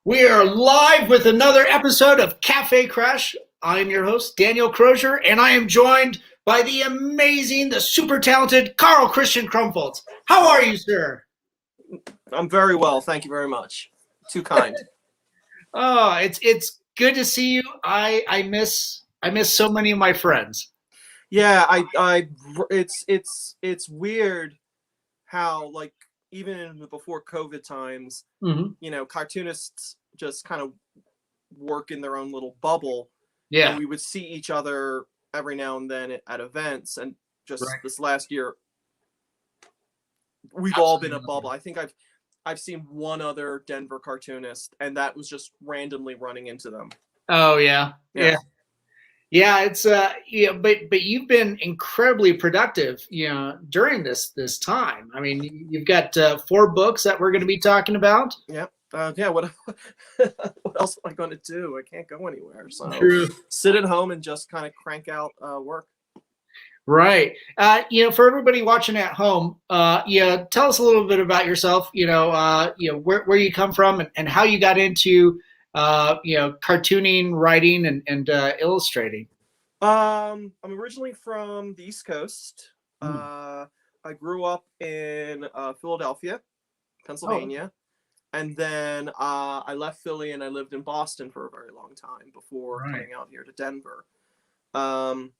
We are live with another episode of Cafe Crash. I am your host, Daniel Crosier, and I am joined by the amazing, the super talented Karl Christian Krumpholz. How are you, sir? I'm very well, thank you very much. Too kind. Oh, it's good to see you. I miss so many of my friends. Yeah, it's weird how even before COVID times, Hmm. cartoonists just kind of work in their own little bubble, and Yeah, we would see each other every now and then at events. And just right. this last year, we've all been a Absolutely. bubble. I think I've seen one other Denver cartoonist, and that was just randomly running into them. Oh yeah, Yeah. yeah. Yeah, it's but you've been incredibly productive, during this time. I mean, you've got four books that we're going to be talking about. Yeah. Yeah. What what else am I going to do? I can't go anywhere. So True. sit at home and just kind of crank out work. Right. For everybody watching at home, tell us a little bit about yourself. Where you come from and how you got into, cartooning, writing, and illustrating. I'm originally from the East Coast. Mm. I grew up in Philadelphia, Oh, Pennsylvania, and then I left Philly and I lived in Boston for a very long time before right. coming out here to Denver. Um,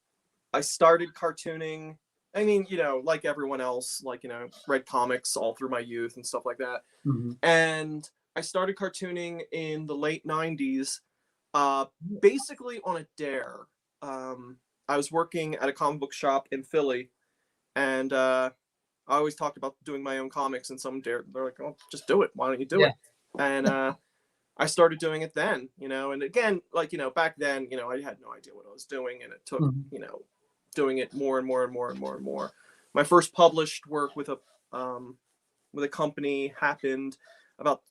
I started cartooning. I mean, like everyone else, read comics all through my youth and stuff like that. Mhm. And I started cartooning in the late 90s, uh, basically on a dare. I was working at a comic book shop in Philly, and I always talked about doing my own comics, and they're like, "Oh, just do it. Why don't you do Yeah. it?" And I started doing it then, and again, back then, I had no idea what I was doing, and it took, Mhm. doing it more and more and more and more and more. My first published work with a company happened about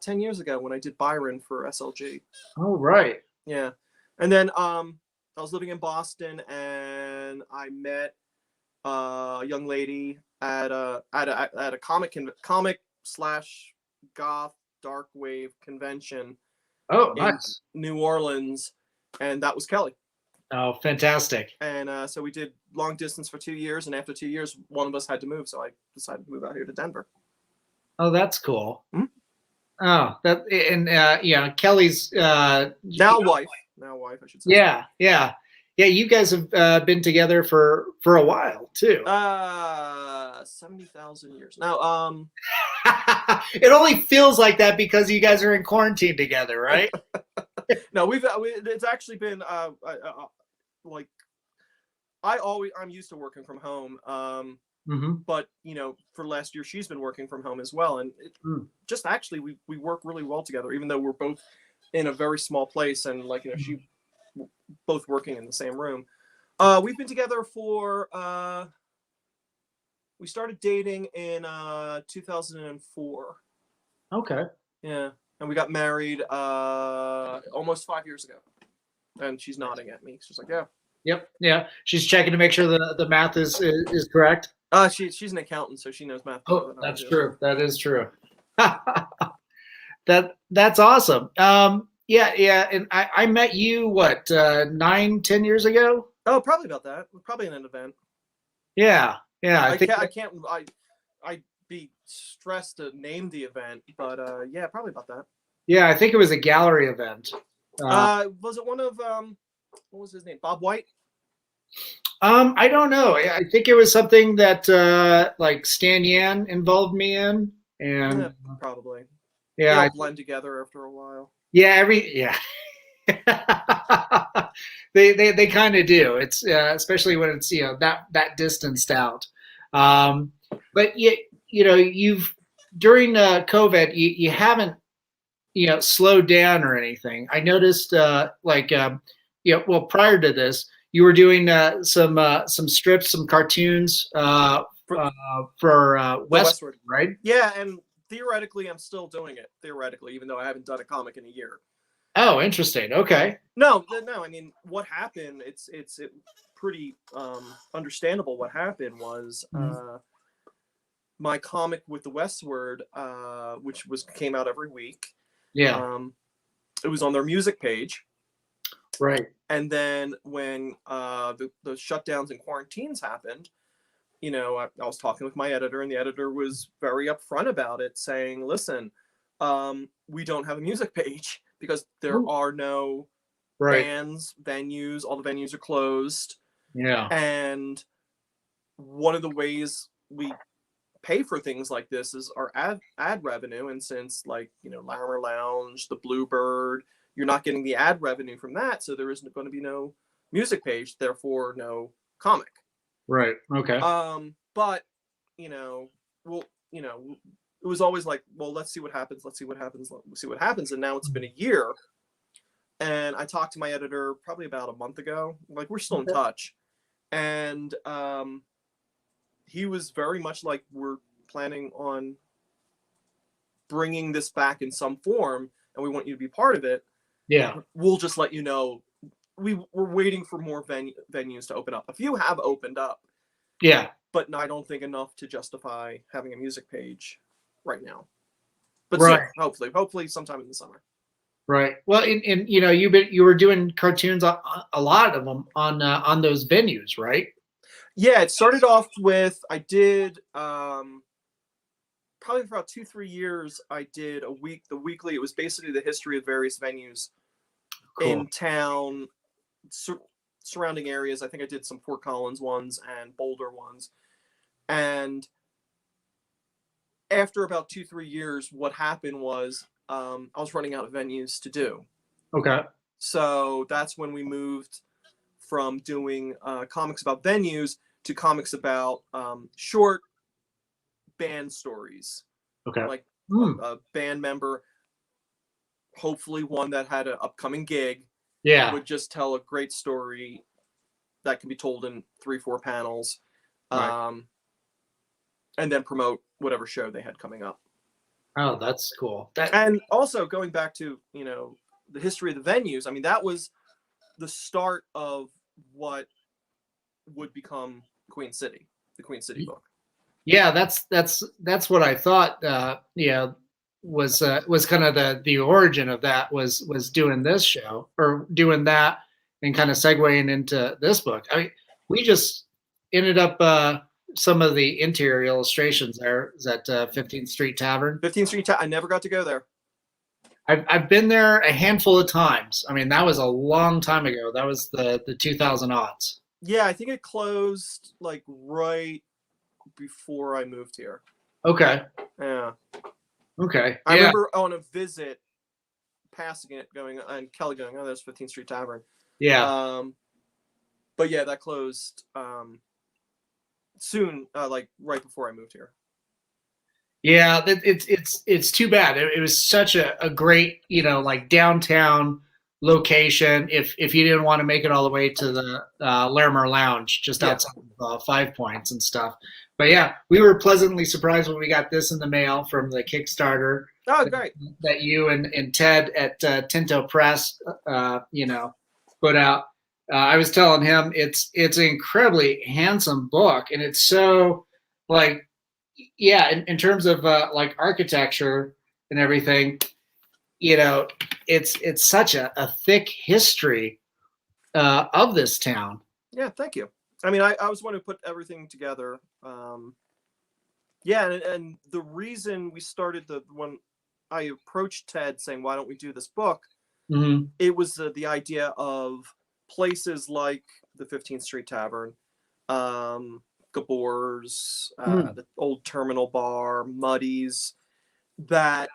10 years ago when I did Byron for SLG. Oh, right. Yeah. And then I was living in Boston and I met a young lady at a comic slash goth dark wave convention Oh, in nice. New Orleans, and that was Kelly. Oh, fantastic. And so we did long distance for 2 years, and after 2 years, one of us had to move, so I decided to move out here to Denver. Oh, that's cool. Hmm? Oh, that and Kelly's. Now wife, I should say. Yeah. You guys have been together for a while too. 70,000 years now. It only feels like that because you guys are in quarantine together, right? No, it's actually been like I'm used to working from home. Hmm. But for last year she's been working from home as well, and just actually we work really well together, even though we're both in a very small place, and she both working in the same room. We've been together for we started dating in 2004. Okay. Yeah, and we got married almost 5 years ago. And she's nodding at me. She's like, "Yeah." Yep. Yeah. She's checking to make sure the math is correct. She's an accountant, so she knows math better Oh, than I that's do. true. That is true. That's awesome. Yeah, and I met you what 9, 10 years ago. Oh, probably about that. Probably in an event. Yeah, I I think. can't. I can't. I'd be stressed to name the event, but yeah, probably about that. Yeah, I think it was a gallery event. Was it one of what was his name? Bob White? I don't know. I think it was something that like Stan Yan involved me in, and Probably. They yeah, all blend together after a while. yeah. They kind of do. It's especially when it's that distanced out. But you've during COVID you haven't slowed down or anything. I noticed well prior to this you were doing some strips, some cartoons For for the West, Westward. right? Yeah, and theoretically, I'm still doing it. Theoretically, even though I haven't done a comic in a year. Oh, interesting. Okay. No. I mean, what happened? It's pretty understandable. What happened was my comic with the Westward, which came out every week. Yeah. It was on their music page. Right. And then when the shutdowns and quarantines happened, you know, I was talking with my editor, and the editor was very upfront about it, saying, listen, we don't have a music page because there are no Right. bands, venues, all the venues are closed. Yeah. And one of the ways we pay for things like this is our ad revenue. And since, like, you know, Larimer Lounge, the Bluebird, you're not getting the ad revenue from that, so there isn't going to be no music page, therefore no comic. Right. Okay. But, you know, well, you know, it was always like, well, let's see what happens. Let's see what happens. Let's see what happens. And now it's been a year. And I talked to my editor probably about a month ago. Like, we're still in touch. And he was very much like, we're planning on bringing this back in some form, and we want you to be part of it. Yeah. We'll just let you know. We're waiting for more venues to open up. A few have opened up. Yeah. But I don't think enough to justify having a music page right now. But right. Soon, hopefully sometime in the summer. Right. Well, and you know, you were doing cartoons, a lot of them on those venues, right? Yeah, it started off with, I did probably for about 2-3 years. I did the weekly. It was basically the history of various venues in town, surrounding areas. I think I did some Fort Collins ones and Boulder ones. And after about 2-3 years, what happened was I was running out of venues to do. Okay. So that's when we moved from doing comics about venues to comics about short band stories. Okay. Like a band member, hopefully one that had an upcoming gig, would just tell a great story that can be told in 3-4 panels, and then promote whatever show they had coming up. Oh, that's cool. And also going back to, you know, the history of the venues, I mean, that was the start of what would become Queen City, the Queen City book. Yeah, that's what I thought. Was kind of the origin of that was doing this show, or doing that and kind of segueing into this book. I mean, we just ended up some of the interior illustrations there is at 15th Street Tavern. 15th Street Tavern. I never got to go there. I've been there a handful of times. I mean, that was a long time ago. That was the 2000 odds. Yeah, I think it closed like right before I moved here. Okay. Yeah. Okay. I remember on a visit passing it, going, and Kelly going, oh, there's 15th Street Tavern. Yeah. But yeah, that closed soon, like right before I moved here. Yeah, it's too bad. It was such a great, you know, like downtown location. If you didn't want to make it all the way to the Larimer Lounge, just outside of 5 Points and stuff. But yeah, we were pleasantly surprised when we got this in the mail from the Kickstarter. Oh, great! That you and Ted at Tinto Press, you know, put out. I was telling him it's an incredibly handsome book, and it's so like. Yeah, in terms of like architecture and everything, you know, it's such a thick history of this town. Yeah, thank you. I mean, I was one who put everything together. Yeah, and the reason we started when I approached Ted saying, why don't we do this book, it was the idea of places like the 15th Street Tavern, Gabor's, the old Terminal Bar, Muddy's, that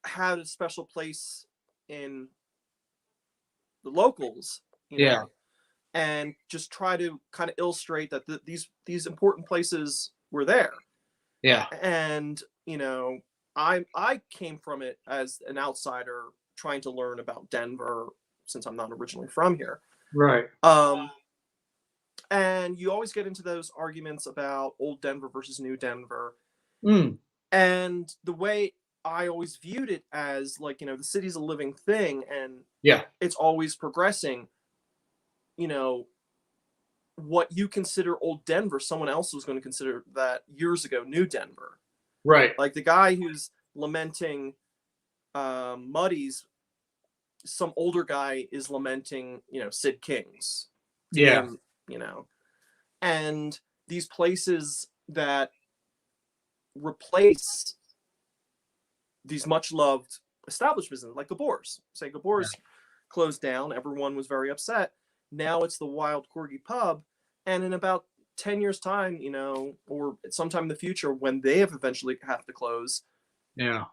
had a special place in the locals, you know, and just try to kind of illustrate that these important places were there. Yeah. And, you know, I came from it as an outsider trying to learn about Denver, since I'm not originally from here. Right. And you always get into those arguments about old Denver versus new Denver. And the way I always viewed it as, like, you know, the city's a living thing, and it's always progressing. You know, what you consider old Denver, someone else was going to consider that years ago new Denver. Right. Like the guy who's lamenting Muddy's, some older guy is lamenting, Sid King's to Yeah. him, and these places that replace these much loved establishments, like Gabor's. Say Gabor's closed down, everyone was very upset. Now it's the Wild Corgi Pub, and in about 10 years' time, or sometime in the future, when they eventually have to close, Yeah.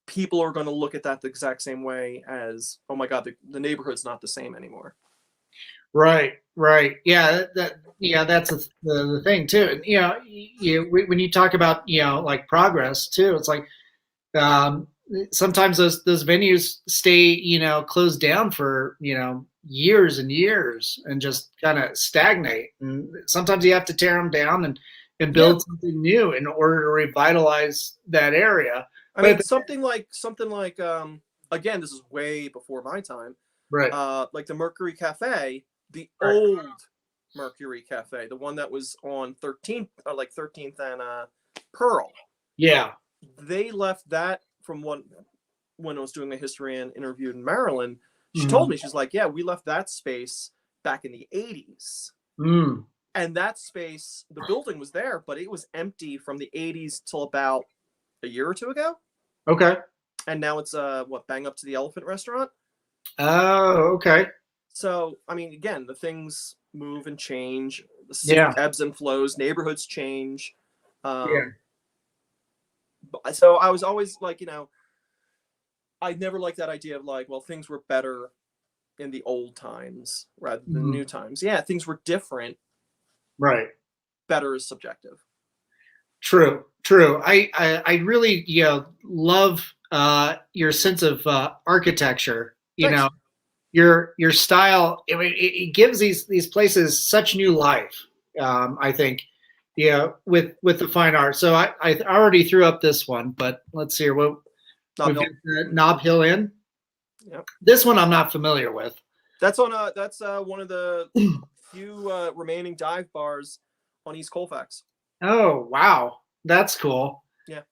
people are going to look at that the exact same way as, oh my God, the neighborhood's not the same anymore. Right. Right. Yeah. That's the thing too. When you talk about like progress too, it's like um, sometimes those venues stay closed down for years and years and just kind of stagnate. And sometimes you have to tear them down and Yeah. build something new in order to revitalize that area. I mean, something like again, this is way before my time. Right. Like the Mercury Cafe, the old Mercury Cafe, the one that was on 13th, like 13th and Pearl. Yeah. They left that from when I was doing a historian interview in Maryland. She told me, she's like, yeah, we left that space back in the 80s. Mm. And that space, the building was there, but it was empty from the 80s till about a year or two ago. Okay. And now it's Bang Up to the Elephant restaurant. Oh, okay. So, I mean, again, the things move and change. The city ebbs and flows. Neighborhoods change. So I was always like, I never liked that idea of like, well, things were better in the old times rather than new times. Yeah, things were different. Right. Better is subjective. True. I really love your sense of architecture. Thanks. Your style. It gives these places such new life. I think. With the fine art. So I already threw up this one, but let's see here. Nob Hill Inn. Yep. This one I'm not familiar with. That's on that's one of the few remaining dive bars on East Colfax. Oh wow, that's cool. Yeah.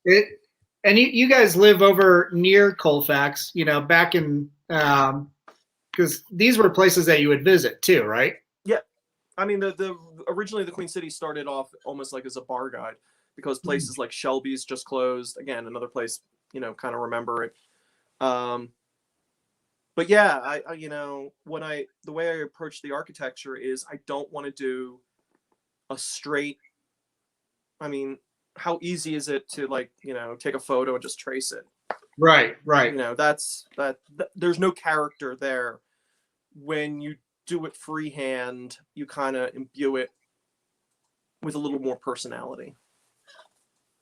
And you guys live over near Colfax, back in because these were places that you would visit too, right? Yeah. I mean, the originally the Queen City started off almost like as a bar guide, because places like Shelby's just closed. Again, another place, kind of remember it. But yeah, I the way I approach the architecture is I don't want to do a straight. I mean, how easy is it to take a photo and just trace it? Right. That's there's no character there. When you do it freehand, you kind of imbue it with a little more personality.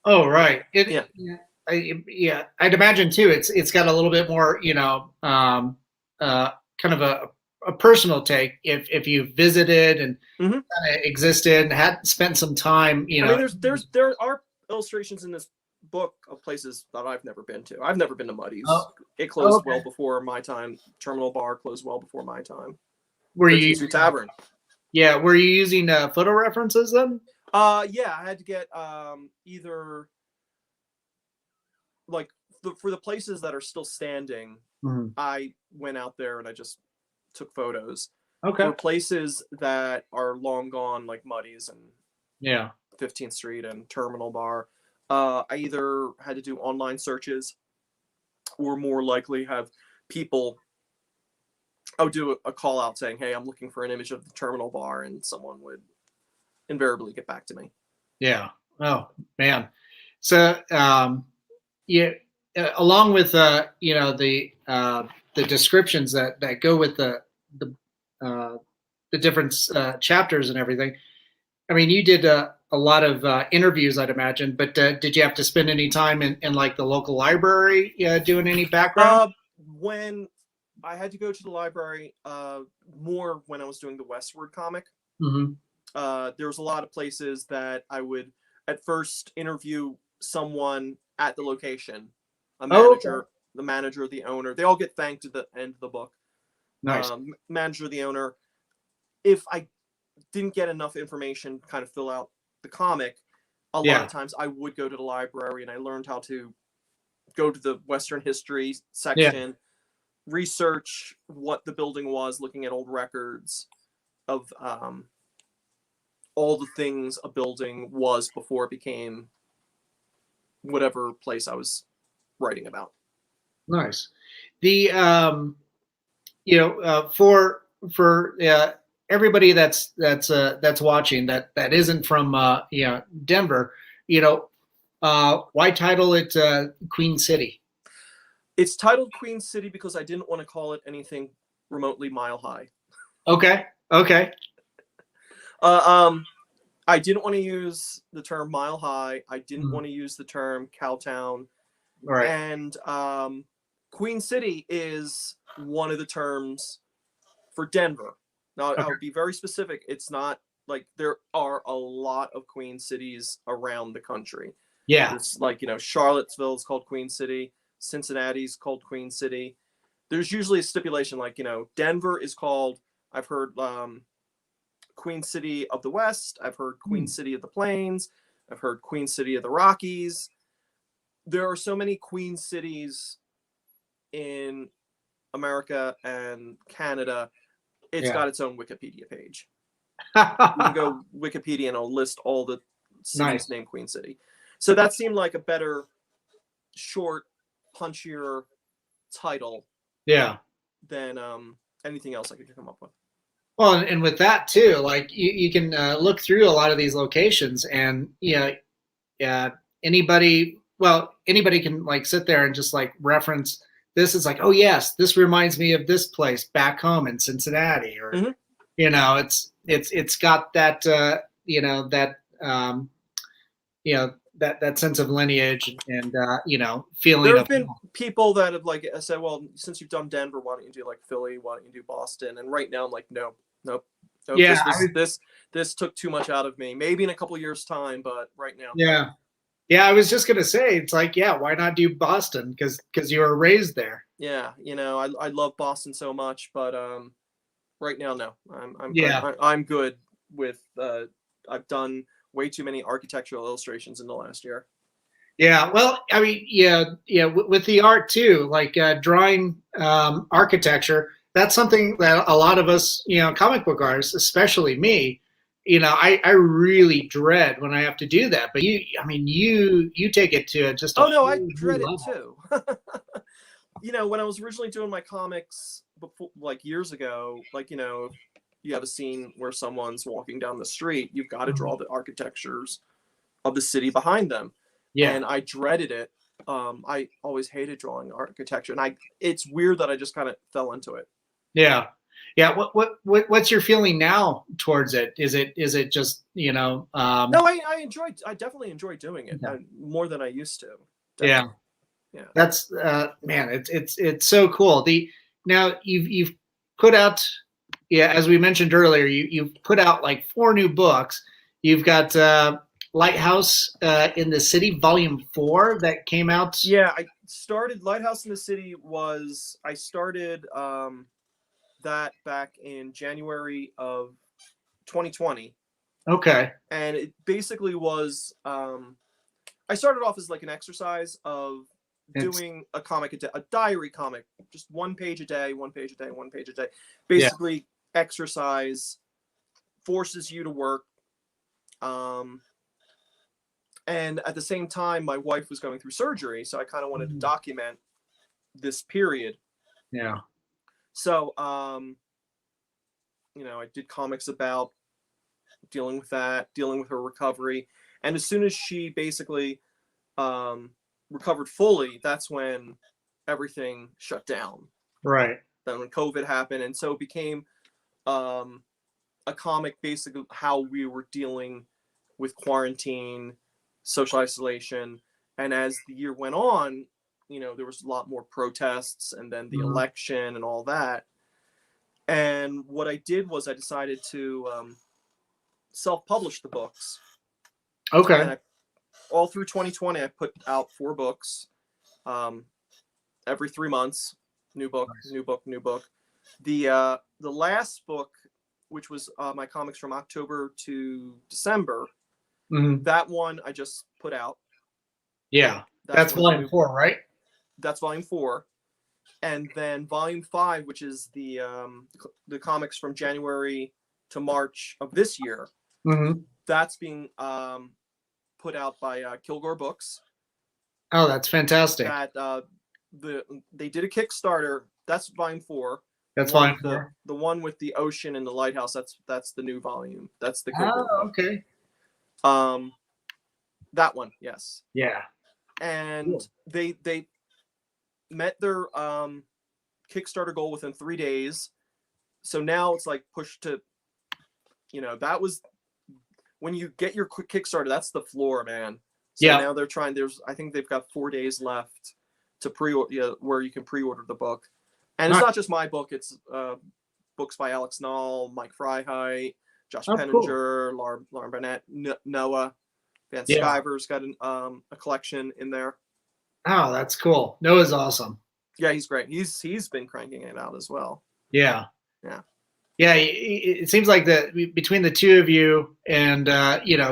Oh, right. I'd imagine too. It's got a little bit more, kind of a personal take if you visited and kind of existed and had spent some time. I mean, there are illustrations in this book of places that I've never been to. I've never been to Muddy's. It closed well before my time. Terminal Bar closed well before my time. Were you using Tavern? Yeah. Were you using photo references then? Yeah, I had to get either like for the places that are still standing. I went out there and I just took photos. Okay. For places that are long gone, like Muddy's and 15th Street and Terminal Bar, I either had to do online searches or more likely have people. I would do a call out saying, "Hey, I'm looking for an image of the Terminal Bar," and someone would invariably get back to me. Yeah. Oh man. So along with the descriptions that go with the different chapters and everything. I mean, you did a lot of interviews, I'd imagine, but did you have to spend any time in like the local library doing any background? When I had to go to the library, more when I was doing the Westward comic. There was a lot of places that I would at first interview someone at the location, a manager, the manager, the owner. They all get thanked at the end of the book. Nice. Manager, the owner. If I didn't get enough information to kind of fill out the comic, a lot of times I would go to the library and I learned how to go to the Western history section, research what the building was, looking at old records of all the things a building was before it became whatever place I was writing about. Nice. The for everybody that's watching that isn't from Denver, why title it Queen City? It's titled Queen City because I didn't want to call it anything remotely Mile High. Okay. I didn't want to use the term Mile High. I didn't want to use the term Cowtown. Right. And Queen City is one of the terms for Denver. Now, I'll be very specific. It's not like there are a lot of Queen Cities around the country. Yeah. It's like, Charlottesville is called Queen City. Cincinnati's called Queen City. There's usually a stipulation like, Denver is called, I've heard Queen City of the West. I've heard Queen City of the Plains. I've heard Queen City of the Rockies. There are so many Queen Cities in America and Canada. It's got its own Wikipedia page. You can go Wikipedia and it'll list all the cities named Queen City. So that seemed like a better, short, punchier title. Yeah. Than anything else I could come up with. Well, and with that too, like you can look through a lot of these locations, and anybody can like sit there and just like reference this. Is like, oh yes, this reminds me of this place back home in Cincinnati, or it's got that that sense of lineage and feeling. There have been people that have like said, well, since you've done Denver, why don't you do like Philly? Why don't you do Boston? And right now I'm like, nope. Yeah, this took too much out of me. Maybe in a couple of years' time, but right now. Yeah. I was just gonna say, it's like, why not do Boston? Because you were raised there. Yeah, I love Boston so much, but right now, no. I'm good with. I've done way too many architectural illustrations in the last year. Yeah, well, I mean, with the art too, like drawing architecture. That's something that a lot of us, comic book artists, especially me, I really dread when I have to do that. But you take it to just a I dread it too. When I was originally doing my comics before, like years ago, like you have a scene where someone's walking down the street, you've got to draw the architectures of the city behind them. Yeah. And I dreaded it. I always hated drawing architecture, and it's weird that I just kind of fell into it. Yeah. What's your feeling now towards it? Is it just No, I definitely enjoy doing it more than I used to. Definitely. Yeah. That's man, it's so cool. Now you've put out, as we mentioned earlier, you've put out like 4 new books. You've got Lighthouse in the City, Volume 4 that came out. Yeah, I started Lighthouse in the City. I started that back in January of 2020. Okay. And it basically was I started off as like an exercise of doing a comic a diary comic, just 1 page a day, 1 page a day, 1 page a day. Basically, exercise forces you to work. And at the same time, my wife was going through surgery, so I kind of wanted to document this period. Yeah. So, I did comics about dealing with that, dealing with her recovery. And as soon as she basically recovered fully, that's when everything shut down. Right. Then when COVID happened. And so it became a comic basically how we were dealing with quarantine, social isolation. And as the year went on, there was a lot more protests and then the election and all that. And what I did was I decided to self-publish the books. Okay. And all through 2020, I put out 4 books. Every 3 months, new book, new book, new book. The last book, which was my comics from October to December, that one I just put out. Yeah. That's Volume 4, right? that's volume 4, and then volume 5, which is the comics from January to March of this year. Mm-hmm. That's being put out by Kilgore Books. Oh, that's fantastic. That they did a Kickstarter. That's volume 4. That's volume 4. The one with the ocean and the lighthouse. That's the new volume. That's the Oh, Kilgore book. okay. That one, yes. Yeah. And cool. They met their Kickstarter goal within 3 days. So now it's like pushed to, that was when you get your quick Kickstarter, that's the floor, man. So now they're trying. I think they've got 4 days left to where you can pre-order the book. And it's not just my book. It's books by Alex Knoll, Mike Freiheit, Josh Penninger, cool. Lauren Burnett, Noah. Van Sciver's got a collection in there. Oh, that's cool. Noah's awesome. Yeah, he's great. He's been cranking it out as well. Yeah. It seems like between the two of you and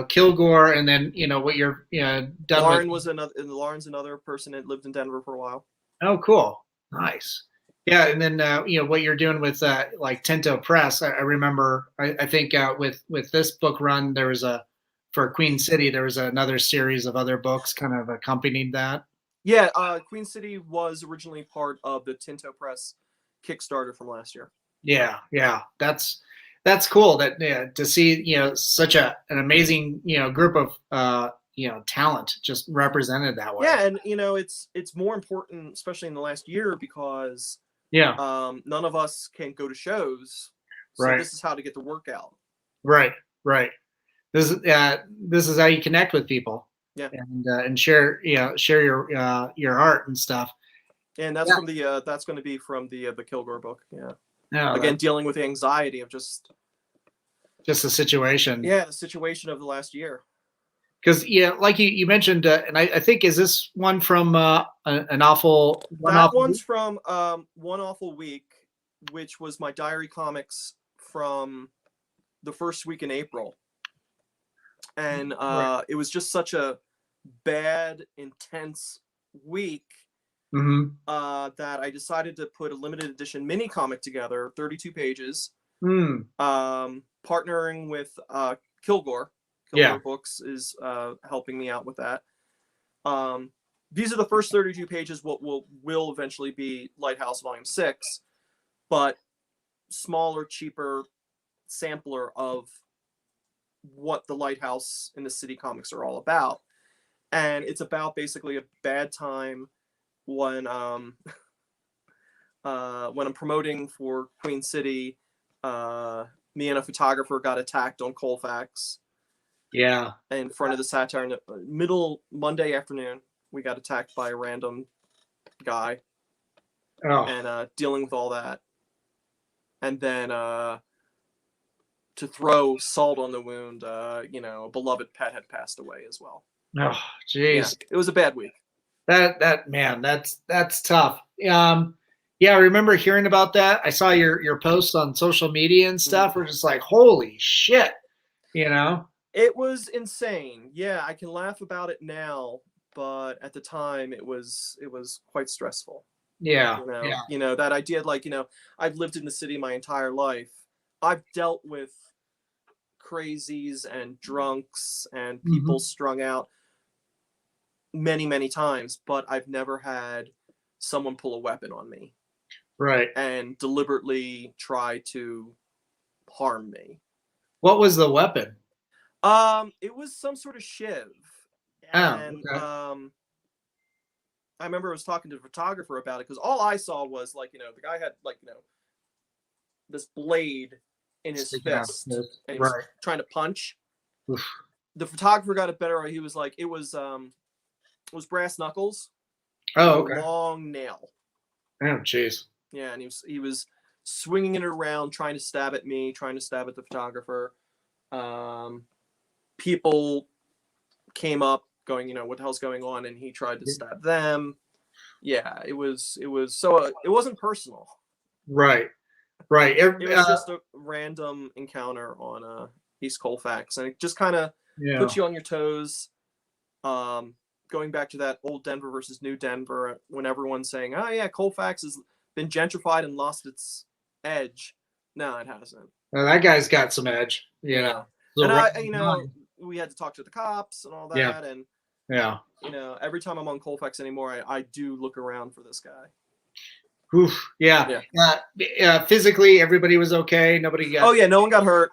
Kilgore, and then what you're done Lauren with. Lauren's another person that lived in Denver for a while. Oh, cool. Nice. Yeah, and then what you're doing with like Tinto Press. I remember. I think with this book run, there was for Queen City, there was another series of other books kind of accompanied that. Yeah, Queen City was originally part of the Tinto Press Kickstarter from last year. Yeah, that's cool. That to see such an amazing group of talent just represented that way. Yeah, and it's more important, especially in the last year, because none of us can go to shows, so this is how to get the work out. Right. This is how you connect with people. Yeah, and share your art and stuff. And that's from that's going to be from the Kilgore book. Yeah. No, again, dealing with the anxiety of just the situation. Yeah, the situation of the last year. Because like you mentioned, and I think is this one from an awful? That one's from One Awful Week, which was my diary comics from the first week in April, and it was just such a bad, intense week. Mm-hmm. That I decided to put a limited edition mini comic together, 32 pages, partnering with Kilgore. Kilgore Books is helping me out with that. These are the first 32 pages. What will eventually be Lighthouse Volume 6, but smaller, cheaper sampler of what the Lighthouse in the City comics are all about. And it's about basically a bad time when I'm promoting for Queen City. Me and a photographer got attacked on Colfax. Yeah. In front of the Satire, middle Monday afternoon, we got attacked by a random guy. Oh. And dealing with all that. And then to throw salt on the wound, a beloved pet had passed away as well. Oh, jeez. Yeah, it was a bad week. That's tough. I remember hearing about that. I saw your posts on social media and stuff. We're just like, holy shit, It was insane. Yeah, I can laugh about it now, but at the time it was quite stressful. Yeah. That idea, I've lived in the city my entire life. I've dealt with crazies and drunks and people strung out many, many times, but I've never had someone pull a weapon on me. Right. And deliberately try to harm me. What was the weapon? It was some sort of shiv. And I remember I was talking to the photographer about it, because all I saw was the guy had this blade in his fist and he was trying to punch. Oof. The photographer got it better. He was like, it was brass knuckles. Oh, okay. A long nail. Oh, jeez. Yeah, and he was swinging it around, trying to stab at me, trying to stab at the photographer. People came up going, what the hell's going on? And he tried to stab them. Yeah, it was so it wasn't personal. Right. It was just a random encounter on East Colfax, and it just kind of puts you on your toes. going back to that old Denver versus new Denver, when everyone's saying, "Oh yeah, Colfax has been gentrified and lost its edge." No, it hasn't. Well, that guy's got some edge, you know. And we had to talk to the cops and all that, Yeah. and Yeah. every time I'm on Colfax anymore, I do look around for this guy. Oof, yeah. Physically, everybody was okay. Nobody got. Oh yeah, no one got hurt.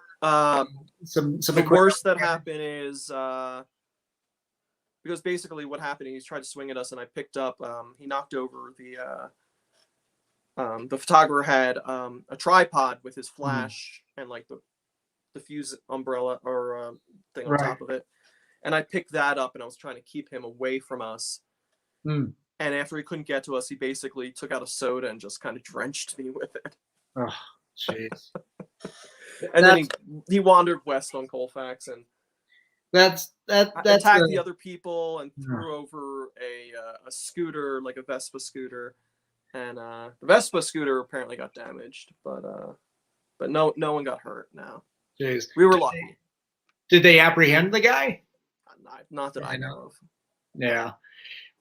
Some the worst that happened is because basically what happened, he tried to swing at us, and I picked up. He knocked over the photographer had a tripod with his flash and like the fuse umbrella or thing on top of it, and I picked that up, and I was trying to keep him away from us. And after he couldn't get to us, he basically took out a soda and just kind of drenched me with it. Oh, jeez. And then he wandered west on Colfax and that's attacked the other people and threw over a scooter, like a Vespa scooter, and the Vespa scooter apparently got damaged, but no one got hurt. Now, jeez, we were lucky. Did they apprehend the guy? Not that I know of. Yeah.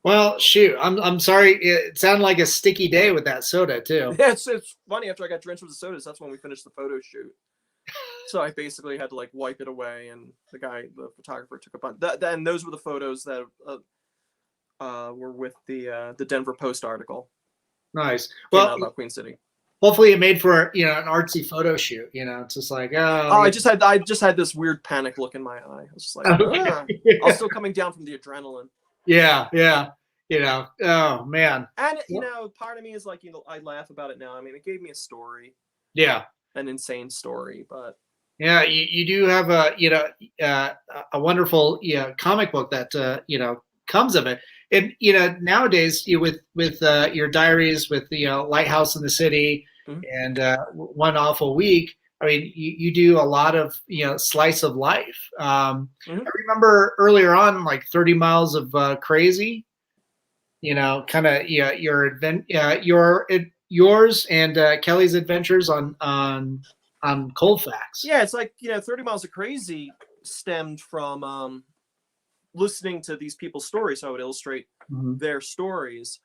Well, shoot, I'm sorry. It sounded like a sticky day with that soda too. Yeah, it's funny. After I got drenched with the sodas, that's when we finished the photo shoot. So I basically had to like wipe it away, and the photographer took a bunch. And those were the photos that were with the Denver Post article. Nice. Well, about Queen City. Hopefully, it made for an artsy photo shoot. It's just like I just had this weird panic look in my eye. I was just like, I was still coming down from the adrenaline. Yeah. Oh man. And part of me is like, I laugh about it now. I mean, it gave me a story. Yeah. An insane story, but yeah, you do have a wonderful comic book that comes of it. And nowadays with your diaries with the Lighthouse in the City and One Awful Week. I mean, you do a lot of slice of life. I remember earlier on, like 30 Miles of Crazy. Kind of yours and Kelly's adventures on Colfax. Yeah, it's like 30 Miles of Crazy stemmed from listening to these people's stories. So I would illustrate their stories.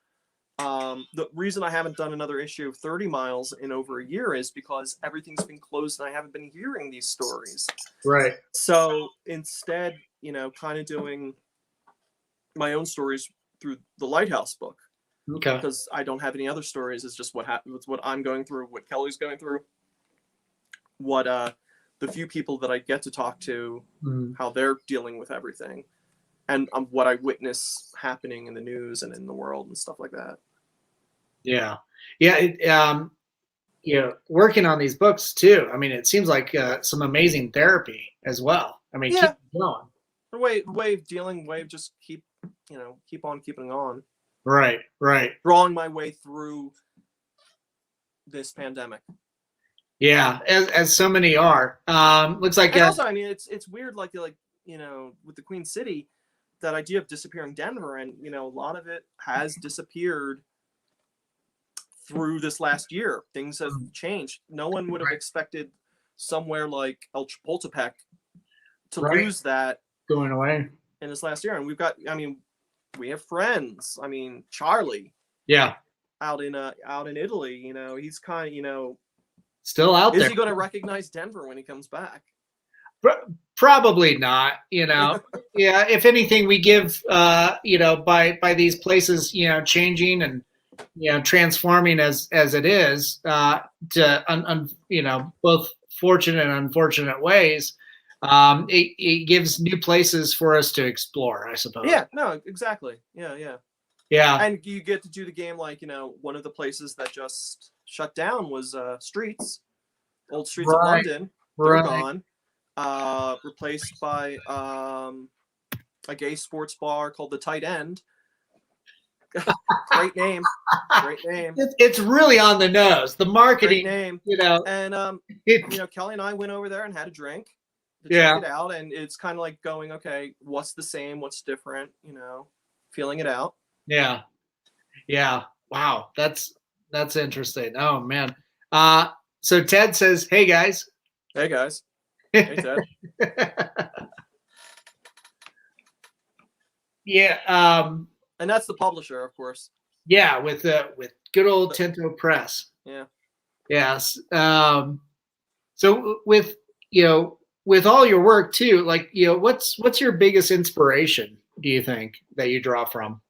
The reason I haven't done another issue of 30 Miles in over a year is because everything's been closed and I haven't been hearing these stories. Right. So instead, kind of doing my own stories through the Lighthouse book. Okay. Because I don't have any other stories. It's just what happened. It's what I'm going through, what Kelly's going through, what the few people that I get to talk to, how they're dealing with everything, and what I witness happening in the news and in the world and stuff like that. Yeah. Working on these books too. I mean, it seems like some amazing therapy as well. I mean, keep going. The way of dealing, way of just keep on keeping on. Right. Drawing my way through this pandemic. Yeah, as so many are. Looks like. And also, I mean, it's weird, like with the Queen City, that idea of disappearing Denver, and a lot of it has disappeared through this last year. Things have changed. No one would have expected somewhere like El Chapultepec to lose that going away in this last year. And we have friends. I mean, Charlie. Yeah. Out in Italy, he's kind of still out there. Is he going to recognize Denver when he comes back? Probably not. Yeah. If anything, we give by these places changing and transforming as it is to both fortunate and unfortunate ways. It gives new places for us to explore, I suppose. Yeah, no, exactly. Yeah. And you get to do the game like, one of the places that just shut down was Streets, old Streets of London. They're gone. Replaced by a gay sports bar called the Tight End. Great name. It's really on the nose. The marketing, great name. And Kelly and I went over there and had a drink to check it out, and it's kind of like going, okay, what's the same, what's different, feeling it out. Yeah. Wow, that's interesting. Oh man. So Ted says, hey guys. Hey Ted. Yeah. And that's the publisher, of course. Yeah, with good old Tinto Press. Yeah. Yes. So with with all your work too, like what's your biggest inspiration? Do you think that you draw from?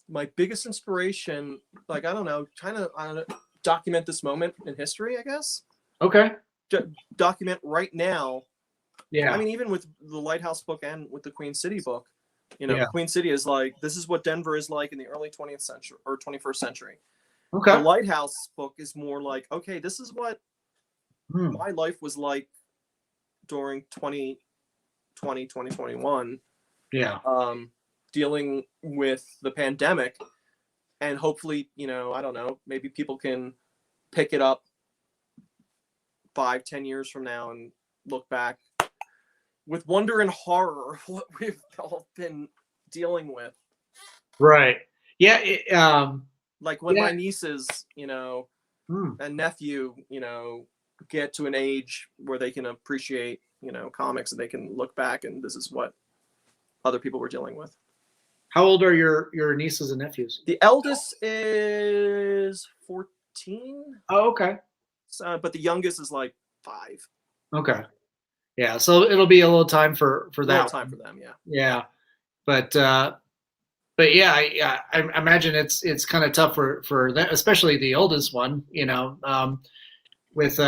My biggest inspiration, like I don't know, document this moment in history, I guess. Okay. Document right now. Yeah. I mean, even with the Lighthouse book and with the Queen City book, Yeah. the Queen City is like, this is what Denver is like in the early 20th century or 21st century. Okay. The Lighthouse book is more like, okay, this is what my life was like during 2020, 2021. Yeah. Dealing with the pandemic, and hopefully, I don't know, maybe people can pick it up 5-10 years from now and look back with wonder and horror of what we've all been dealing with. Right. Yeah. Like when my nieces, and nephew, get to an age where they can appreciate, comics, and they can look back and this is what other people were dealing with. How old are your nieces and nephews? The eldest is 14. Oh, okay. But the youngest is like 5. Okay. Yeah, so it'll be a little time for that. A little time for them, yeah. Yeah, but yeah, I imagine it's kind of tough for them, especially the oldest one. With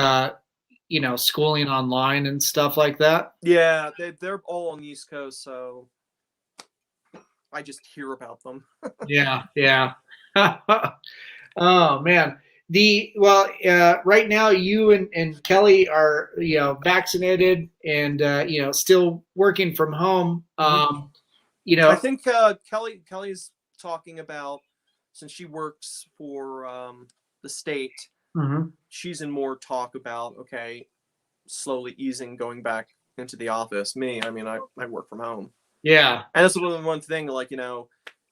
schooling online and stuff like that. Yeah, they're all on the East Coast, so I just hear about them. Yeah. Oh man. Right now you and Kelly are vaccinated and still working from home. I think Kelly's talking about, since she works for the state, she's in more talk about slowly easing, going back into the office. Me, I mean, I work from home. Yeah, and that's one thing. Like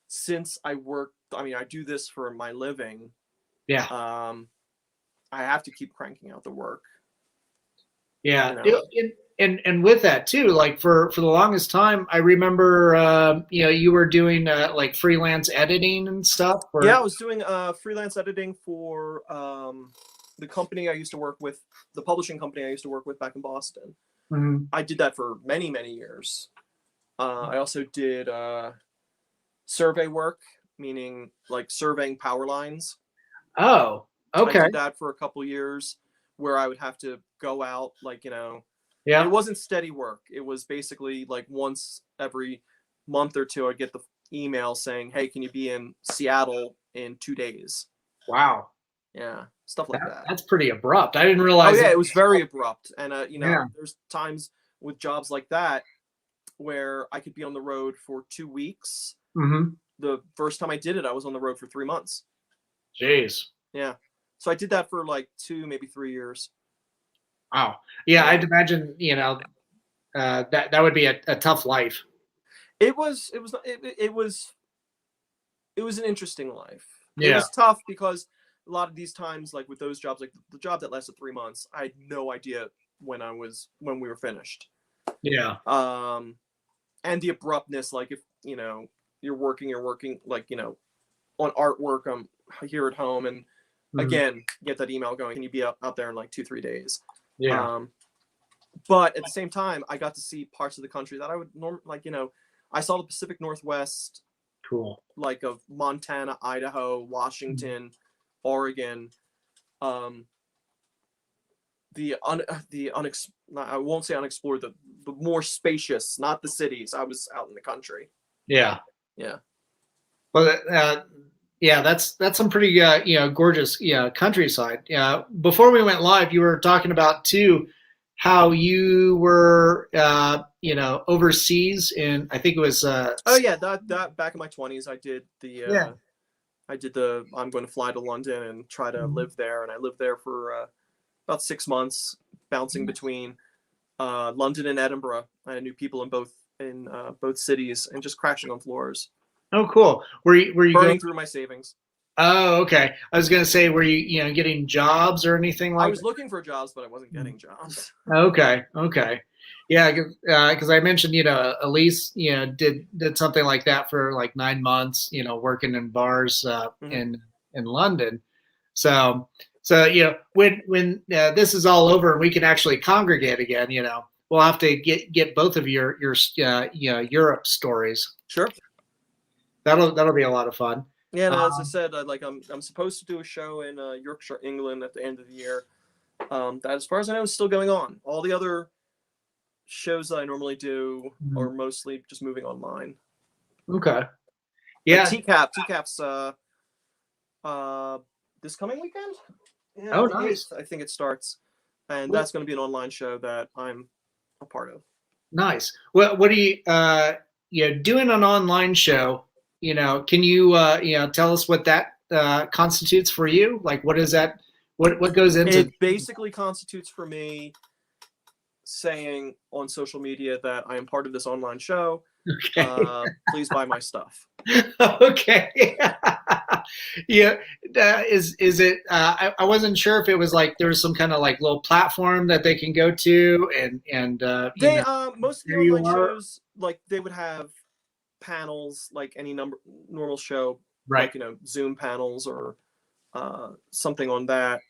since I work, I mean, I do this for my living. Yeah. I have to keep cranking out the work. Yeah. And with that too, like for the longest time, I remember, you were doing like freelance editing and stuff. Yeah, I was doing freelance editing for the company I used to work with, the publishing company I used to work with back in Boston. I did that for many, many years. I also did survey work, meaning like surveying power lines. Oh, okay. I did that for a couple years, where I would have to go out, Yeah. It wasn't steady work. It was basically like once every month or two, I'd get the email saying, "Hey, can you be in Seattle in 2 days?" Wow. Yeah, stuff like that. That's pretty abrupt. I didn't realize. Oh yeah, it was very abrupt. And there's times with jobs like that where I could be on the road for 2 weeks. The first time I did it, I was on the road for 3 months. Jeez. Yeah. So I did that for like 2, maybe 3 years. Wow. Yeah, I'd imagine, that would be a tough life. It was an interesting life. Yeah. It was tough because a lot of these times, like with those jobs, like the job that lasted 3 months, I had no idea when we were finished. Yeah. And the abruptness, like if, you're working like, on artwork, I'm here at home, and again, get that email going, can you be out there in like 2-3 days? Yeah. But at the same time, I got to see parts of the country that I would I saw the Pacific Northwest. Cool. Like of Montana, Idaho, Washington, Oregon. I won't say unexplored, the more spacious, not the cities. I was out in the country. Yeah. Yeah. Well, yeah, that's some pretty gorgeous countryside. Yeah. Before we went live, you were talking about too how you were overseas in, I think it was oh yeah, that back in my 20s I did the I'm going to fly to London and try to live there, and I lived there for about 6 months, bouncing between London and Edinburgh. I knew people in both cities, and just crashing on floors. Oh, cool. Were you burning through my savings? Oh, okay. I was going to say, were you getting jobs or anything like that? I was looking for jobs, but I wasn't getting jobs. Okay. Yeah, because I mentioned, Elise, did something like that for like 9 months, working in bars Mhm. in London. So when this is all over and we can actually congregate again, we'll have to get both of your Europe stories. Sure. That'll be a lot of fun. Yeah, and as I Um, said, I'm supposed to do a show in Yorkshire, England, at the end of the year. That, as far as I know, is still going on. All the other shows that I normally do are mostly just moving online. okay. Like Yeah. TCAP's uh, this coming weekend. Yeah, Oh, on the nice. 8th, I think it starts, and What that's going to be an online show that I'm a part of. nice. What do you doing an online show? Can you tell us what that constitutes for you? Like, what is that? What goes into? It basically constitutes for me saying on social media that I am part of this online show. Okay. Please buy my stuff. Okay. Yeah. Is it? I wasn't sure if it was like there was some kind of like little platform that they can go to and They most of the there you online are. shows, like, they would have panels like any normal show, Right. like, Zoom panels or something on that.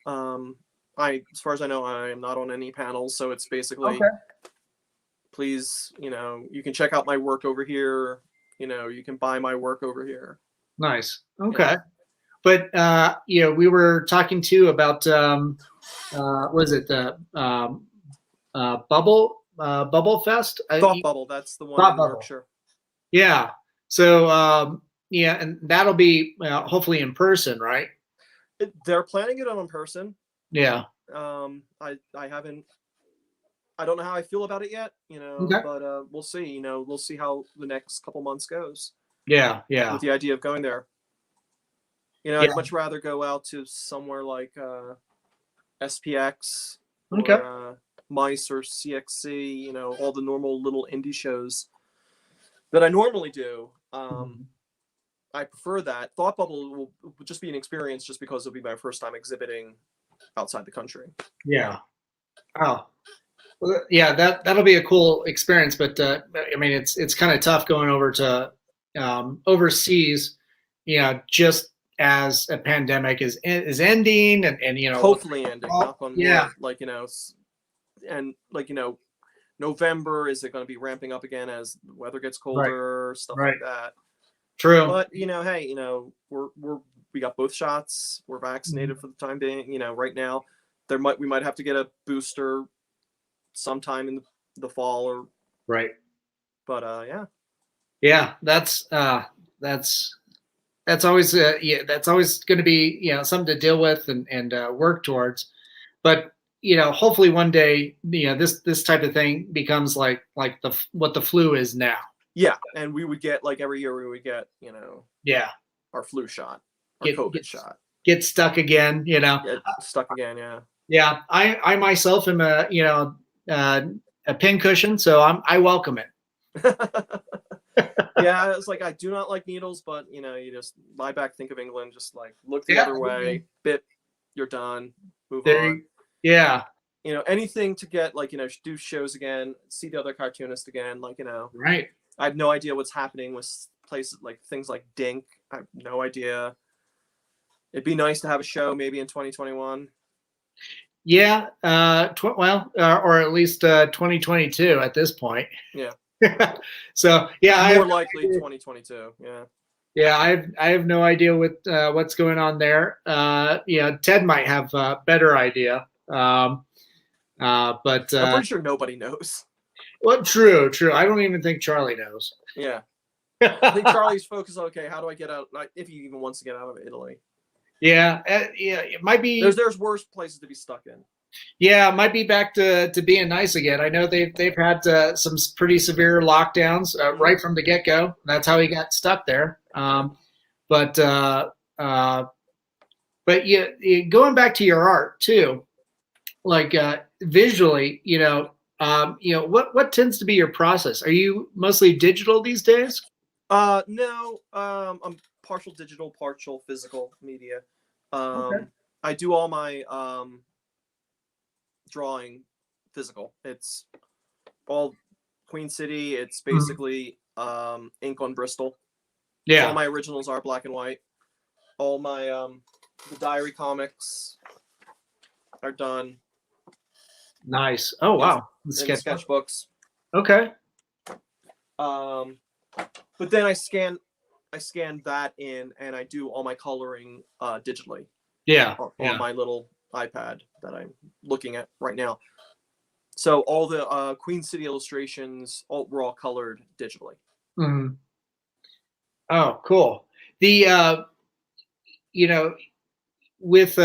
As far as I know, I am not on any panels, so it's basically, Okay. please, you can check out my work over here. You can buy my work over here. Nice. Yeah. Okay. But we were talking too about was it the Bubble Fest? Thought Bubble, that's the one Thought in Bubble. Yorkshire. Yeah. So yeah, and that'll be hopefully in person, right? They're planning it on in person. Yeah. I haven't. I don't know how I feel about it yet, Okay. but we'll see. We'll see how the next couple months goes Yeah. Yeah. with the idea of going there. Yeah. I'd much rather go out to somewhere like SPX Okay. or Mice or CXC, all the normal little indie shows that I normally do. I prefer that. Thought Bubble will just be an experience just because it'll be my first time exhibiting outside the country. Yeah. Oh. Well, yeah, that'll be a cool experience, but I mean, it's kind of tough going over to overseas, just as a pandemic is ending, and Hopefully ending, knock on yeah, wood. And November, is it going to be ramping up again as the weather gets right, colder, stuff right, like that. true, But hey, we got both shots. We're vaccinated for the time being. Right now, we might have to get a booster sometime in the fall, or right, but yeah. yeah. That's always that's always going to be something to deal with and work towards, but hopefully one day this type of thing becomes like what the flu is now. Yeah, and we would get, like, every year we would get, Yeah, our flu shot, our get COVID get shot. get stuck again. Get stuck again, yeah. Yeah, I myself am a pincushion, so I welcome it. Yeah, it's like, I do not like needles, but you just lie back, think of England, just like look the Yeah, other way, bit, you're done, move there. on. Yeah, Anything to get, like, do shows again, see the other cartoonist again, like, right. I have no idea what's happening with places like things like Dink. I have no idea. It'd be nice to have a show maybe in 2021. Yeah, or at least 2022 at this point. Yeah. So yeah, More likely 2022. Yeah. Yeah, I have no idea what's going on there. Ted might have a better idea. But I'm pretty sure nobody knows. well, true. I don't even think Charlie knows. Yeah. I think Charlie's focused on, okay, how do I get out, if he even wants to get out of Italy. Yeah, it might be. There's worse places to be stuck in. Yeah, it might be back to being nice again. I know they've had some pretty severe lockdowns right from the get go. That's how he got stuck there. But yeah, going back to your art too, like visually, what tends to be your process? Are you mostly digital these days? No, I'm partial digital, partial physical media. Okay. I do all my drawing physical. It's all Queen City. It's basically ink on Bristol. Yeah. So all my originals are black and white. All my the diary comics are done. Nice. Oh wow. In sketchbooks. Okay. But then I scan that in, and I do all my coloring digitally. Yeah. On my little iPad that I'm looking at right now. So all the Queen City illustrations were all colored digitally. Mm-hmm. Oh, cool. The you know, with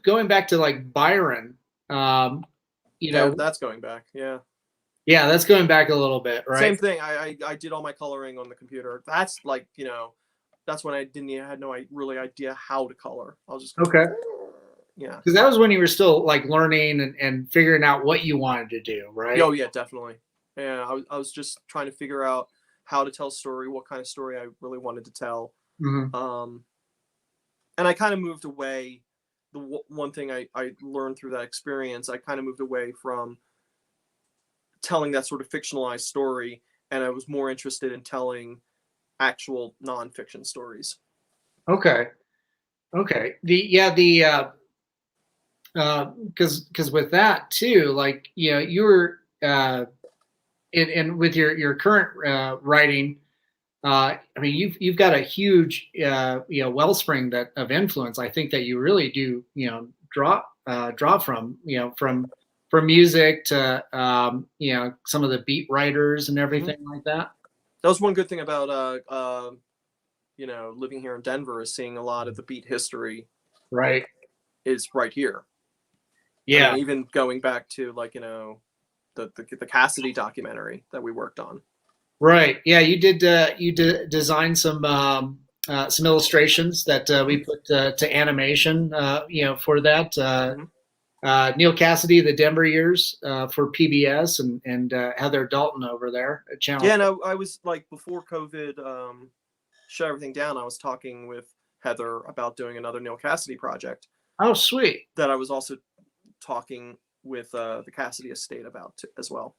going back to like Byron, you know, that's going back. Yeah. Yeah, that's going back a little bit, right? Same thing. I did all my coloring on the computer. That's like, that's when I had no really idea how to color. I was just okay. Yeah. Because that was when you were still like learning and figuring out what you wanted to do, right? Oh yeah, definitely. Yeah, I was just trying to figure out how to tell a story, what kind of story I really wanted to tell. Mm-hmm. And I kind of moved away. The one thing I learned through that experience, I kind of moved away from telling that sort of fictionalized story, and I was more interested in telling actual nonfiction stories. Okay. Because with that too, like you were and with your current writing, I mean you've got a huge wellspring of influence. I think that you really do draw from from music to some of the beat writers and everything like that. That was one good thing about living here in Denver, is seeing a lot of the beat history. Right. Is right here. Yeah. I mean, even going back to like the Cassidy documentary that we worked on. Right. Yeah, you did design some illustrations that we put to animation. For that. Neil Cassidy, the Denver years for PBS, and Heather Dalton over there at Channel. Yeah, no, I was like, before COVID shut everything down, I was talking with Heather about doing another Neil Cassidy project. Oh, sweet. That I was also talking with the Cassidy estate about as well.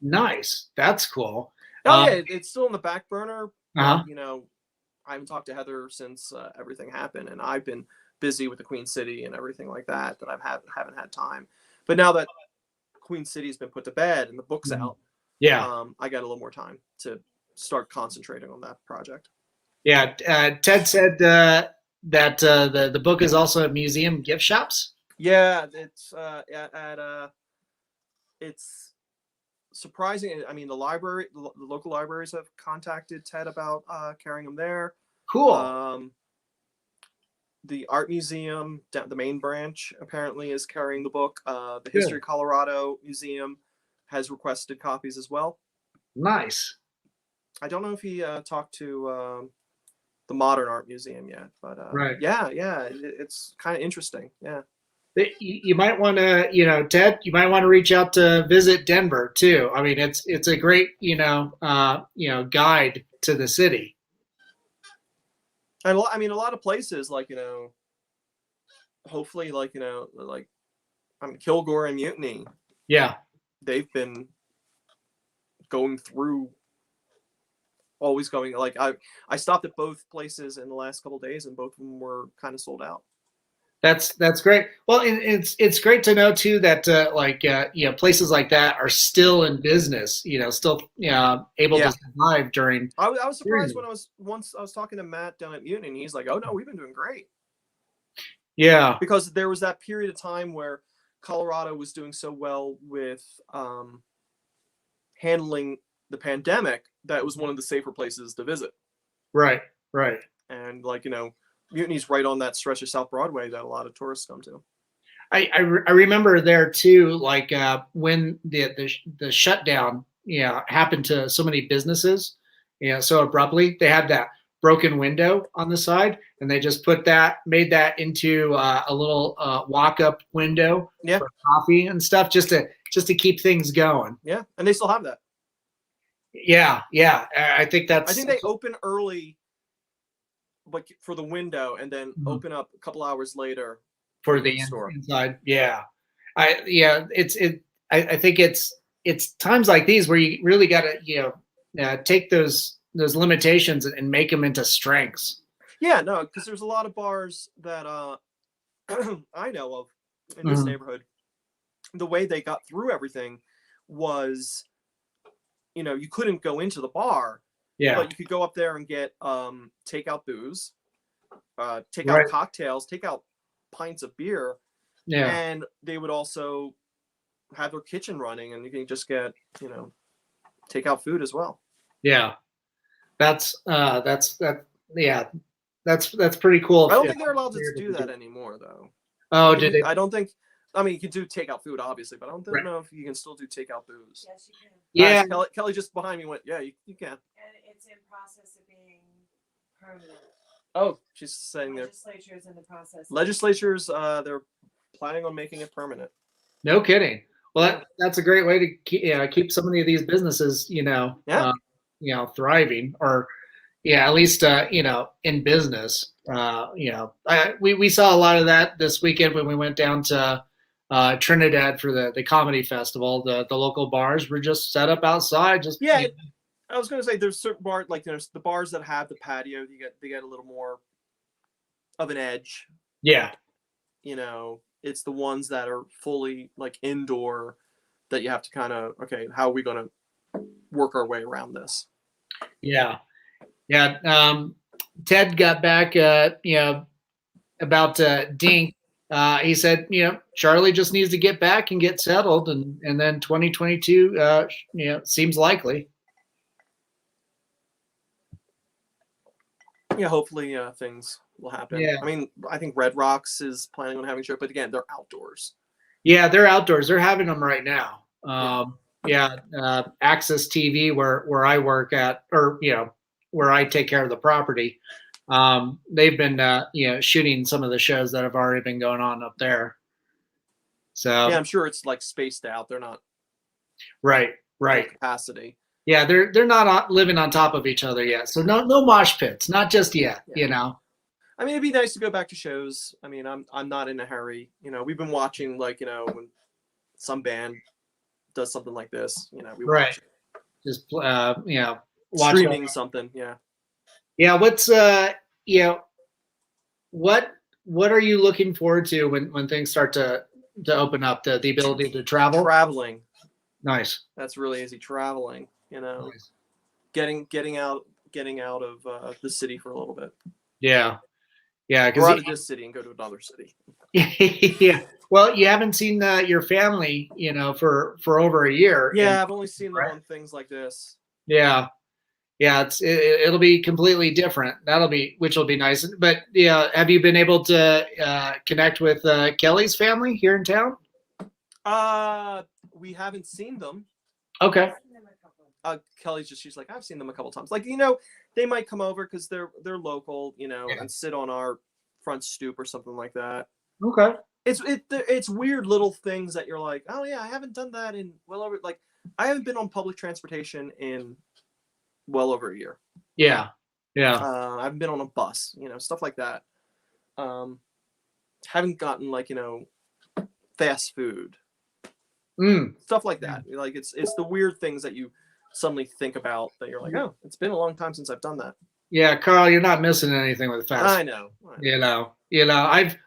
Nice. That's cool. Oh yeah, it's still in the back burner. Uh-huh. I haven't talked to Heather since everything happened, and I've been busy with the Queen City and everything like that haven't had time. But now that Queen City's been put to bed and the book's out, I got a little more time to start concentrating on that project. Yeah, Ted said that the book is also at museum gift shops. Yeah, it's it's surprising. I mean, the local libraries have contacted Ted about carrying them there. Cool. The art museum, the main branch, apparently is carrying the book. The History of Colorado Museum has requested copies as well. Nice. I don't know if he talked to the Modern Art Museum yet, but right. Yeah, it's kind of interesting. Yeah. You might want to, Ted, you might want to reach out to visit Denver too. I mean, it's a great, guide to the city. And I mean, a lot of places, like, hopefully, like, Kilgore and Mutiny. Yeah. They've been going through, always going, like, I stopped at both places in the last couple of days, and both of them were kind of sold out. That's great. Well, it's great to know too that places like that are still in business. Still able to survive during. I was surprised when I was talking to Matt down at Mutiny, and he's like, "Oh no, we've been doing great." Yeah, because there was that period of time where Colorado was doing so well with handling the pandemic that it was one of the safer places to visit. Right. And Mutiny's right on that stretch of South Broadway that a lot of tourists come to. I remember there too, like when the shutdown, happened to so many businesses, so abruptly. They had that broken window on the side, and they just made that into a little walk-up window for coffee and stuff, just to keep things going. Yeah, and they still have that. Yeah. I think they open early, like for the window, and then open up a couple hours later for the store inside. Yeah, I think it's it's times like these where you really got to, take those limitations and make them into strengths. Yeah, no, because there's a lot of bars that I know of in this neighborhood. The way they got through everything was, you couldn't go into the bar, but you could go up there and get takeout booze, take out cocktails, take out pints of beer, and they would also have their kitchen running, and you can just get take out food as well. Yeah, that's pretty cool. I don't think they're allowed to do that anymore, though. Oh, did they? I don't think. I mean, you can do takeout food, obviously, but I don't know if you can still do takeout booze. Yes, you can. Yeah, Kelly just behind me went, yeah, you can. And it's in process of being permanent. Oh, she's saying there. Legislature's in the process. Legislatures, they're planning on making it permanent. No kidding. Well, that's a great way to keep so many of these businesses, thriving, or at least in business. We saw a lot of that this weekend when we went down to Trinidad for the comedy festival. The local bars were just set up outside. Just I was going to say there's certain bars, like there's the bars that have the patio. They get a little more of an edge. Yeah. It's the ones that are fully like indoor that you have to kind of, okay, how are we going to work our way around this? Yeah. Yeah. Ted got back, about Dink. He said, Charlie just needs to get back and get settled, and then 2022, seems likely. Yeah, hopefully things will happen. Yeah. I mean, I think Red Rocks is planning on having a show, but again, they're outdoors. Yeah, they're outdoors. They're having them right now. Access TV, where I work at, or where I take care of the property. They've been shooting some of the shows that have already been going on up there. So yeah, I'm sure it's like spaced out. They're not right capacity. Yeah, they're not living on top of each other yet. So no mosh pits, not just yet. Yeah. I mean, it'd be nice to go back to shows. I mean, I'm not in a hurry. We've been watching when some band does something like this. We watch it. Just streaming something. Yeah. Yeah. What's what are you looking forward to when things start to open up? The ability to travel. Traveling. Nice. That's really easy. Traveling. Nice. Getting out of the city for a little bit. Yeah. Or out of this city and go to another city. Yeah. Well, you haven't seen your family, for over a year. Yeah, I've only seen them on things like this. Yeah. Yeah, it'll be completely different. Which will be nice. But have you been able to connect with Kelly's family here in town? We haven't seen them. Okay. She's like, I've seen them a couple times. Like, they might come over because they're local, and sit on our front stoop or something like that. Okay. It's weird little things that you're like, oh yeah, I haven't done that in well over, like, I haven't been on public transportation in well over a year. Yeah. Yeah. I haven't been on a bus, stuff like that. Haven't gotten like, fast food. Stuff like that. Like it's the weird things that you suddenly think about that you're like, oh, it's been a long time since I've done that. Yeah, Carl, you're not missing anything with fast food. I know.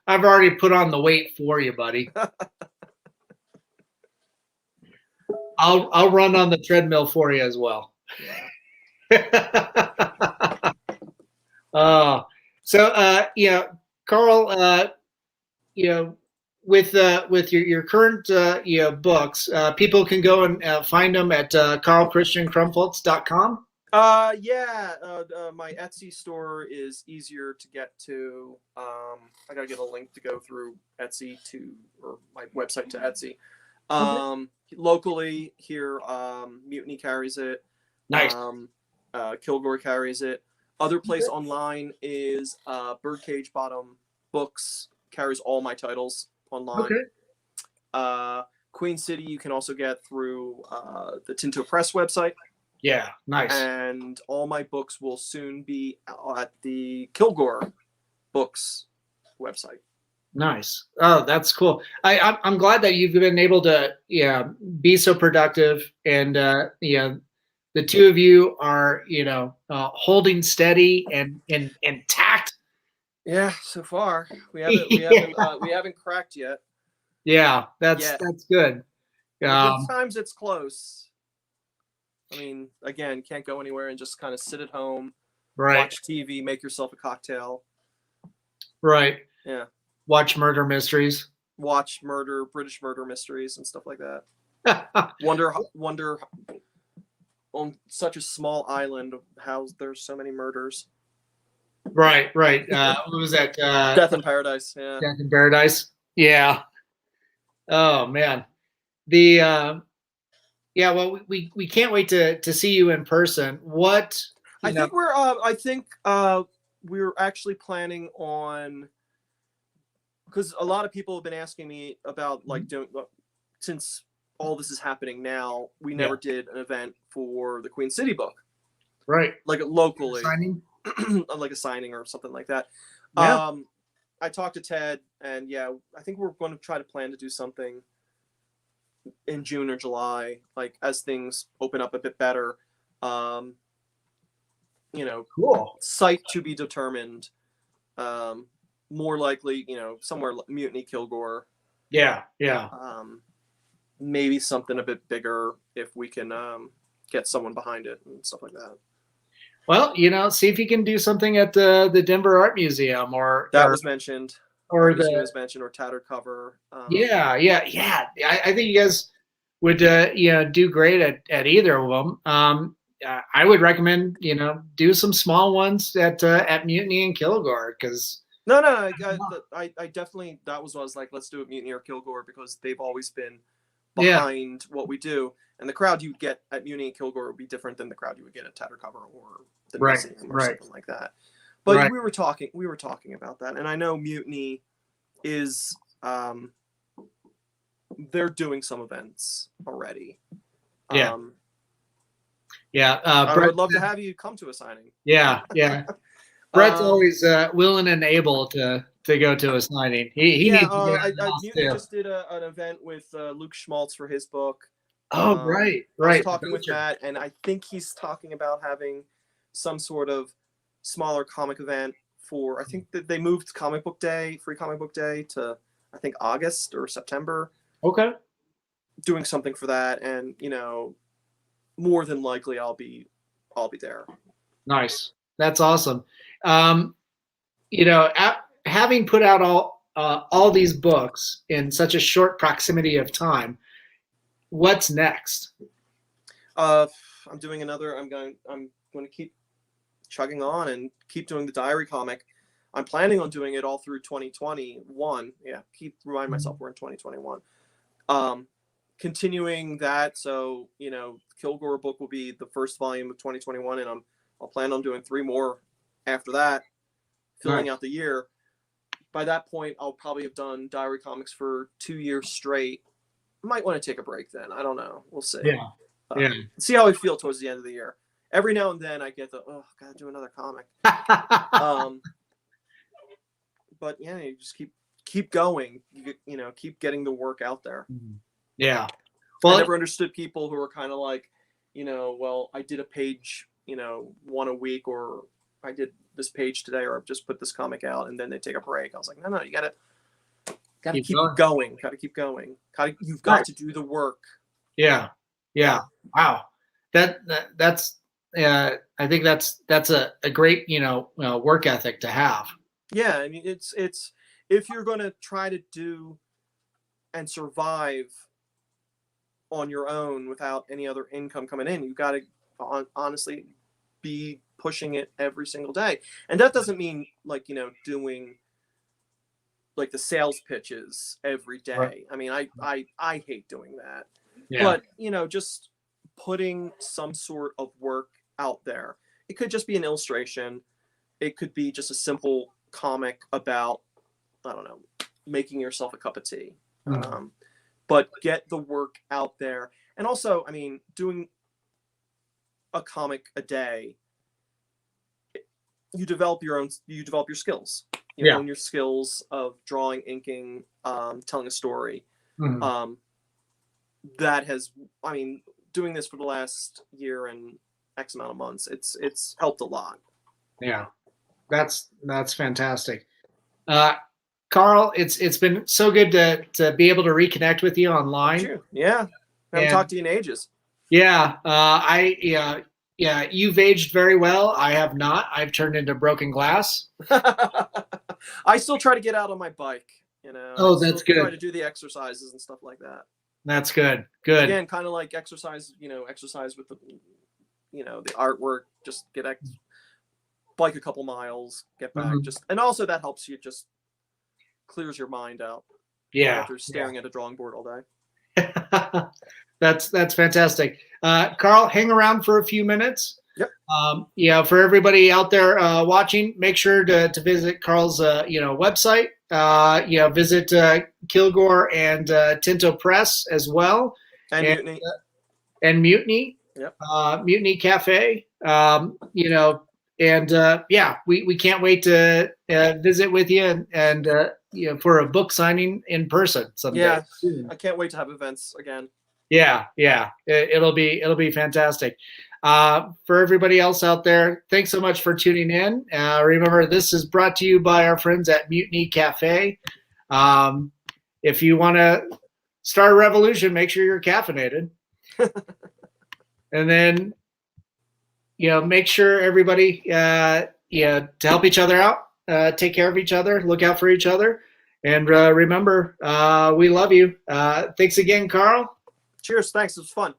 I've already put on the weight for you, buddy. I'll run on the treadmill for you as well. Yeah. Carl, with your current books, people can go and find them at karlchristiankrumpholz.com. My Etsy store is easier to get to. I gotta get a link to go through Etsy or my website to Etsy. Locally here, Mutiny carries it. Nice. Kilgore carries it. Other place online is Birdcage Bottom Books carries all my titles online. Okay. Queen City you can also get through the Tinto Press website. Yeah, nice. And all my books will soon be at the Kilgore Books website. Nice. Oh, that's cool. I'm glad that you've been able to, yeah, be so productive, and the two of you are, holding steady and intact. Yeah, so far Yeah, we haven't cracked yet. yeah, that's Yet. good. Good times it's close. I mean, again, can't go anywhere and just kind of sit at home, Right, watch TV, make yourself a cocktail. right. Yeah. Watch murder mysteries. Watch British murder mysteries and stuff like that. Wonder on such a small island how there's so many murders. Right, right. What was that? Death in Paradise. Yeah. Death in Paradise. Yeah. Oh man. The yeah. Well, we can't wait to see you in person. What I think we're actually planning on, because a lot of people have been asking me about like doing, since all this is happening now, we never did an event for the Queen City book, right? like locally, Signing. like a signing or something like that. Yeah. I talked to Ted, and yeah, I think we're going to try to plan to do something in June or July, like as things open up a bit better. Cool. Site to be determined. More likely, somewhere Mutiny Kilgore. Yeah, yeah. Maybe something a bit bigger if we can get someone behind it and stuff like that. Well, see if you can do something at the Denver Art Museum, that was mentioned, or was mentioned, or Tattered Cover. Yeah. I think you guys would do great at either of them. I would recommend do some small ones at Mutiny and Kilgore, because no, I definitely, that was what I was like, let's do it Mutiny or Kilgore, because they've always been behind what we do, and the crowd you get at Mutiny and Kilgore would be different than the crowd you would get at Tattered Cover or the museum or something like that. But we were talking about that, and I know Mutiny is they're doing some events already. Yeah. I would love to have you come to a signing. Yeah. Brett's always willing and able to go to a signing. He needs to get Mutiny just did an event with Luke Schmaltz for his book. Oh, right. I was talking with Matt, and I think he's talking about having some sort of smaller comic event for, I think that they moved Free Comic Book Day to, I think, August or September. Okay. Doing something for that, and more than likely I'll be there. Nice. That's awesome. Having put out all these books in such a short proximity of time, what's next? I'm doing another. I'm going to keep chugging on and keep doing the diary comic. I'm planning on doing it all through 2021. Yeah, keep reminding myself we're in 2021. Continuing that, so Kilgore book will be the first volume of 2021, and I'll plan on doing 3 more after that, filling out the year. By that point, I'll probably have done diary comics for 2 years straight. I might want to take a break then. I don't know. We'll see. Yeah. See how I feel towards the end of the year. Every now and then I get gotta do another comic. But yeah, you just keep going. Keep getting the work out there. Yeah. Well, I never understood people who were kind of like, well, I did a page, 1 a week, or I did this page today, or I've just put this comic out, and then they take a break. I was like, no, you gotta keep going. Gotta keep going. You've got to do the work. Yeah. Wow. That's I think that's a great work ethic to have. Yeah, I mean, it's if you're going to try to do and survive on your own without any other income coming in, you got to honestly be pushing it every single day. And that doesn't mean doing like the sales pitches every day. Right. I mean, I hate doing that. Yeah. But just putting some sort of work out there. It could just be an illustration. It could be just a simple comic about, I don't know, making yourself a cup of tea. But get the work out there. And also, I mean, doing a comic a day, you develop your skills. you Yeah. hone your skills of drawing, inking, telling a story. Mhm. That has, I mean, doing this for the last year and X amount of months, it's helped a lot. Yeah, that's fantastic. Karl, it's been so good to be able to reconnect with you online. Sure. Yeah. I haven't And talked to you in ages. yeah, yeah, you've aged very well. I have not. I've turned into broken glass. I still try to get out on my bike. You know, Oh, I that's still try good. to do the exercises and stuff like that. That's good. Good. Again, kind of like exercise. You know, exercise with the, you know, the artwork. Just bike a couple miles, get back. Mhm. Just, and also that helps you, just clears your mind out Yeah. after staring at a drawing board all day. That's fantastic. Karl, hang around for a few minutes. Yep. Yeah, for everybody out there watching, make sure to visit Karl's website. Visit Kilgore and Tinto Press as well, And Mutiny. and Mutiny. Yep. Mutiny Cafe. We can't wait to visit with you and for a book signing in person someday. Yeah, soon. I can't wait to have events again. Yeah, it'll be fantastic. For everybody else out there, thanks so much for tuning in. Remember, this is brought to you by our friends at Mutiny Cafe. If you want to start a revolution, make sure you're caffeinated. And then, make sure everybody, to help each other out, take care of each other, look out for each other. And remember, we love you. Thanks again, Karl. Cheers. Thanks. It was fun.